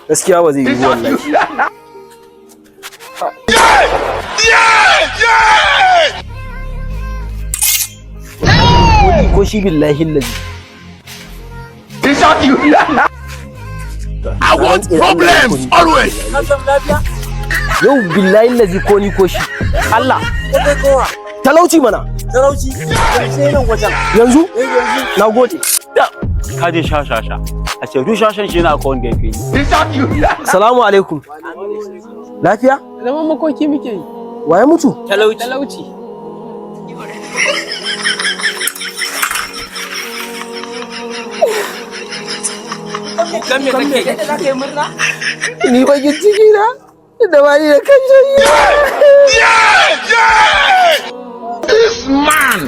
gaskiya ba zai yi wallahi. Ko shi billahi lazi. I want problems always. Yau billahi lazi ko ni ko shi. Allah. Talauci mana. Talauci. Sai nan wajen. Yanzu? Na gode. Ka je sha. A ce duk shashan shi na akawun da ya fi. Salamu alaikum. Lafiya? Zaman makoki muke yi. Waye mutu? Talauci. Kan me kake? Kake murna? Ni bakin ciki na da bani da kan shayi. This man.